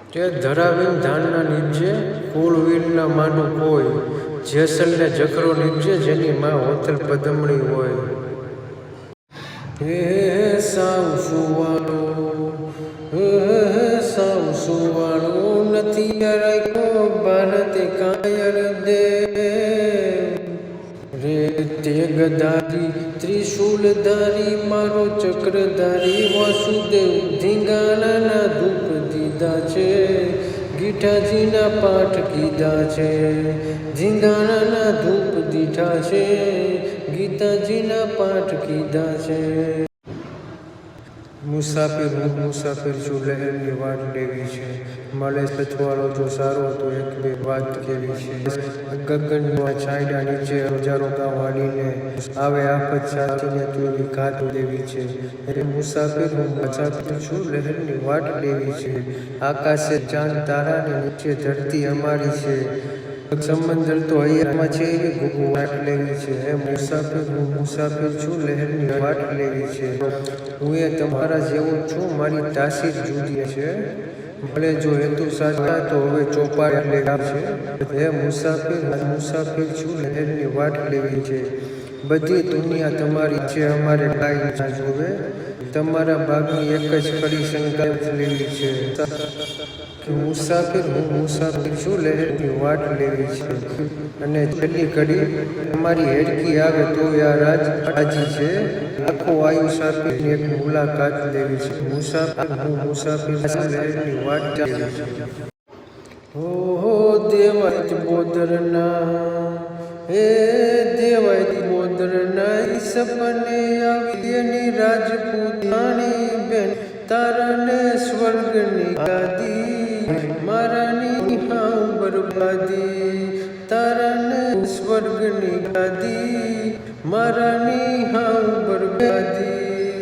તે ધરાવીને ધાનના નીપજે કુળવીરના માનું કોઈ જેસલને જખરો નીપજે જેની માં હોથલ પદમણી હોય હે સાવ સુવાળો સાવ સુવાળો નથી રાખ્યો ભારતે કાયર દે રે તે ગદારી ત્રિશુલધારી મારો ચક્રધારી વાસુદેવ ધીંગાણાના ધૂપ દીધા છે ગીઠાજીના પાઠ કીધા છે ધીંગાણાના ધૂપ દીઠા છે ગીતાજીના પાઠ કીધા છે મુસાફિર હું મુસાફિર છું લહેરની વાટ લેવી છે મળે સચવાળો જો સારો તો એક બે વાત કેવી છે ગગનમાં છાંયડા નીચે હજારો ગામ હાલીને આવે આફત સાથીને તો એવી ઘાત દેવી છે એટલે મુસાફિર હું મુસાફિર છું લહેરની વાટ લેવી છે આકાશે ચાંદ તારાને નીચે ધરતી અમારી છે સમંદર તો હૈયામાં છે એવી ગુગુ વાટ લેવી છે હે મુસાફિર હું મુસાફિર છું લહેરની વાટ લેવી છે હું એ તમારા જેવો છું મારી તાસીર જુદી છે ભલે જો હેતુ સાચા તો હવે ચોપાટ લેવી છે હે મુસાફિર મુસાફિર છું લહેરની વાટ લેવી છે બધી દુનિયા તમારી છે અમારે કાંઈ ના જોવે તમારા ભાગની એક જ કડી સંકલ્પ લેવી છે કે મુસાફિર હું મુસાફિર છું લહેરની વાટ લેવી છે અને છેલ્લી કડી તમારી હેડકી આવે તો આ રાજ રાજી છે આખો આયુષ્ય આપીને એક મુલાકાત લેવી છે મુસાફિર હું મુસાફિર છું લહેરની વાટ લેવી છે હો દેવાય બોદરના હે દેવાય બોદરના સપને આવી એની રાજપૂતાણી બેન તારાને સ્વર્ગની ગાદી મારાની હાઉ બરબાદી તારાને સ્વર્ગની ગાદી મારાની હાઉ બરબાદી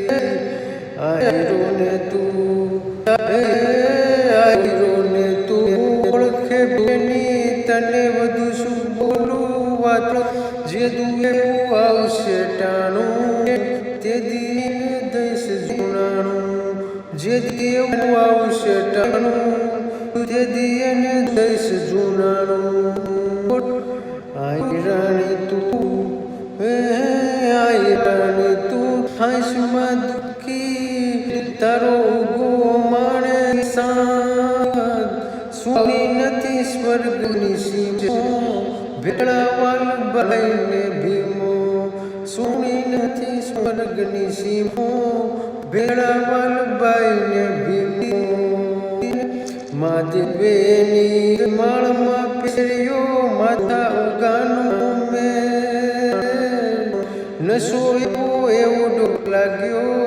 આયરો ને તું આયરો ને તું ઓળખે બેની તને વધુ શું બોલું વાત જે દુએ આવશે ટાણું તે દીને દઈશ જુણાણું જે દેવું આવશે ટાણું તે દીને દઈશ જુણાણું આઈ રાણી તું આઈ રાણી તું હાંસમાં દુઃખી તારો ઉગો માણે સાદ સુની નથી સ્વર્ગની સીમો ભેળાવાલ ભાઈને ભીમો સુની નથી સ્વર્ગની સીમો ભેળાવાલ ભાઈને ભીમો મહાદેવેની માળમાં પહેર્યો માતા ઉગાનો મેં નશો એવો ડોક લાગ્યો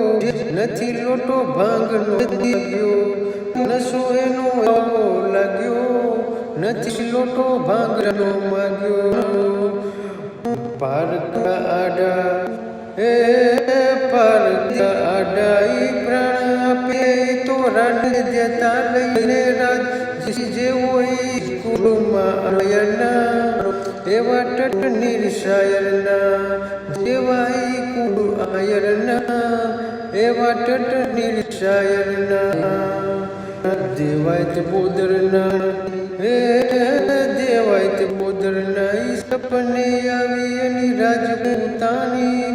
નથી લોટો ભાંગનો લાગ્યો નશો એનો એવો લાગ્યો નથી લોટો ભાંગનો માગ્યો પારકા આડા હે પારકા આડા ઈ પ્રાણ આપે તો રાડ દેતા લઈને રાજ જેવો ઈ કુળમાં આયરના એવા ટટ નિર્શાયરના જેવા ઈ કુળ આયરના એવા ટટ નિર્શાયરના દેવાય તે બોદરના હે દેવાય તે બોદરના ઈ સપને આવી એની રાજપૂતાણી